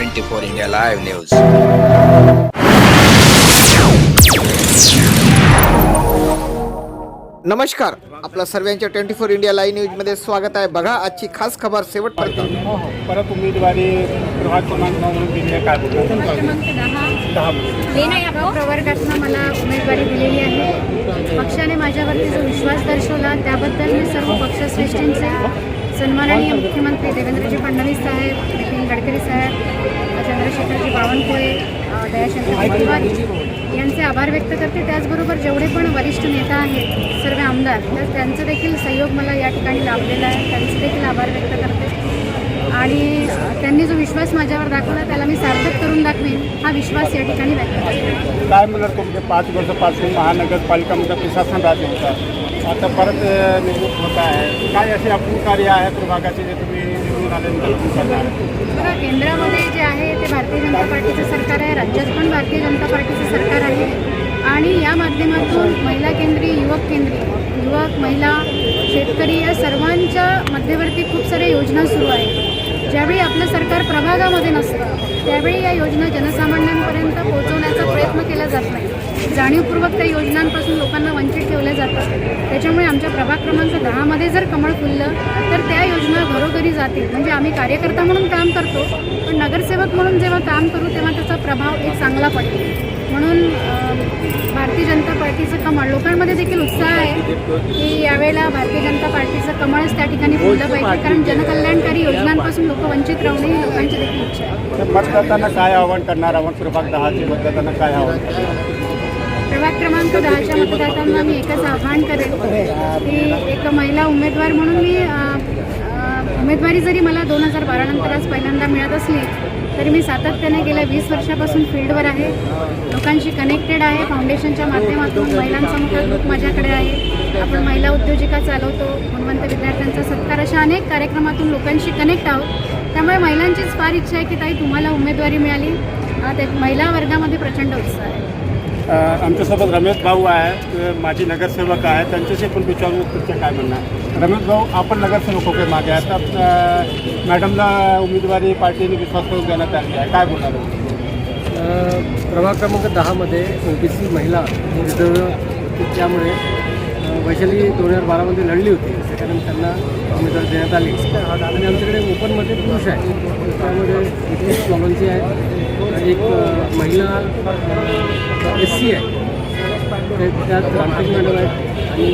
24 India Live News. नमस्कार, आपल्या सर्वांच्या 24 इंडिया लाईव्ह न्यूजमध्ये स्वागत आहे. बघा आजची खास खबर शेवटपर्यंत. परत उमेदवारी प्रभाग क्रमांक 9 म्हणून दिली आहे. काय बोलतो प्रवर्गातनं मला उमेदवारी दिलेली आहे. पक्षाने माझ्यावरती जो विश्वास दर्शवला त्याबद्दल मी सर्व पक्षश्रेष्ठींचे, सन्माननीय मुख्यमंत्री देवेंद्रजी फडणवीस साहेब, नितीन गडकरी साहेब, चंद्रशेखरजी बावनकुळे, दयाशंकर तिवारी यांचे आभार व्यक्त करते. त्याचबरोबर जेवढे पण वरिष्ठ नेता आहेत, सर्व आमदार, तर त्यांचं देखील सहयोग मला या ठिकाणी लाभलेला आहे. त्यांचे देखील आभार व्यक्त करते आणि त्यांनी जो विश्वास माझ्यावर दाखवला त्याला मी सार्थक करून दाखवेन, हा विश्वास या ठिकाणी व्यक्त करते. काय म्हणणार तुमचे 5 वर्षापासून महानगरपालिकामध्ये प्रशासन राज्य होता, आता परत निवडणूक होत आहे. काय असे आपलं कार्य आहे प्रभागाचे जे तुम्ही निवडून आल्यानंतर करणार? बघा, केंद्रामध्ये जे आहे ते भारतीय जनता पार्टीचं सरकार आहे, राज्यात पण भारतीय जनता पार्टीचं सरकार आहे आणि या माध्यमातून महिला केंद्री, युवक केंद्री, युवक, महिला, शेतकरी या सर्वांच्या मध्यवर्ती खूप साऱ्या योजना सुरू आहेत. ज्यावेळी आपलं सरकार प्रभागामध्ये नसतं त्यावेळी या योजना जनसामान्यांपर्यंत पोहोचवण्याचा प्रयत्न केला जात नाही. जाणीवपूर्वक त्या योजनांपासून लोकांना वंचित ठेवल्या जातात. त्याच्यामुळे आमच्या प्रभाग क्रमांक 10मध्ये जर कमळ फुललं तर त्या योजना घरोघरी जातील. म्हणजे आम्ही कार्यकर्ता म्हणून काम करतो, पण नगरसेवक म्हणून जेव्हा काम करू तेव्हा त्याचा प्रभाव एक चांगला पडेल. म्हणून भारतीय जनता पार्टीचं कमळ, लोकांमध्ये देखील उत्साह आहे की यावेळेला भारतीय जनता पार्टीचं कमळच त्या ठिकाणी फुललं पाहिजे, कारण जनकल्याणकारी योजनांपासून लोक वंचित राहू नये ही लोकांची देखील इच्छा आहे. मतदातांना काय आव्हान करणार? आपण प्रभाग 10चे मतदातांना काय आव्हान करणार? प्रभाग क्रमांक 10च्या मतदारांना मी एकच आव्हान करेन की एक महिला उमेदवार म्हणून मी उमेदवारी जरी मला 2012 नंतर आज पहिल्यांदा मिळत असली तरी मी सातत्याने गेल्या 20 वर्षापासून फील्डवर आहे, लोकांशी कनेक्टेड आहे. फाउंडेशनच्या माध्यमातून महिलांचा मोठा ग्रुप माझ्याकडे आहे. आपण महिला उद्योजिका चालवतो, गुणवंत विद्यार्थ्यांचा सत्कार, अशा अनेक कार्यक्रमातून लोकांशी कनेक्ट आहोत. त्यामुळे महिलांचीच फार इच्छा आहे की ताई तुम्हाला उमेदवारी मिळाली. त्या महिला वर्गामध्ये प्रचंड उत्साह आहे. आमच्यासोबत रमेश भाऊ आहे, माजी नगरसेवक आहे, त्यांच्याशी पण विचारून तुमचं काय म्हणणं? रमेश भाऊ, आपण नगरसेवक होते मागे आहे, तर मॅडमला उमेदवारी पार्टीने विश्वास करून देण्यात आली आहे, काय बोलणार? प्रभाग क्रमांक 10मध्ये OBC महिला रिझर्व होती, त्यामुळे वैशाली 2012मध्ये लढली होती, त्याच्यानंतर त्यांना उमेदवारी देण्यात आली. आणि आमच्याकडे ओपनमध्ये पुरुष आहे, त्यामध्ये 21 मुलांची आहे, एक महिला SC आहे, त्यात रामटेक मॅडम आहेत आणि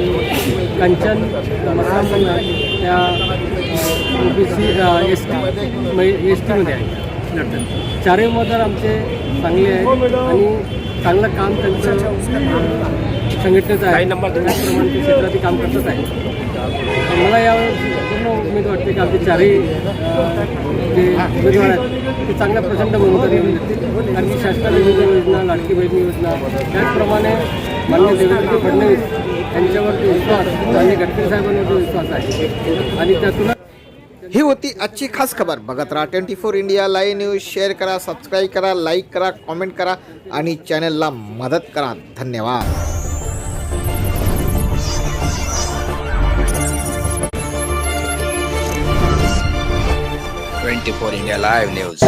कंचन मसाम पण आहे, त्या OBC STमध्ये आहे. चारही उमेदवार आमचे चांगले आहेत आणि चांगलं काम त्यांचं संघटनेचं आहे, त्याचप्रमाणे ते क्षेत्रातही काम करतच आहे. मला यावर पूर्ण उमेद वाटते की आमचे चारही जे उमेदवार आहेत ते चांगल्या प्रचंड बहुमताने देतील. कारण की शासनाने विविध योजना, लाडकी बहीण योजना, त्याचप्रमाणे माननीय देवेंद्र फडणवीस यांच्यावरती विश्वास आणि गडकरी साहेबांवरती विश्वास आहे आणि त्यातून ही होती आजची खास खबर. बघत राहा 24 इंडिया लाईव्ह न्यूज. शेअर करा, सबस्क्राईब करा, लाईक करा, कॉमेंट करा आणि चॅनलला मदत करा. धन्यवाद. 24 India Live News.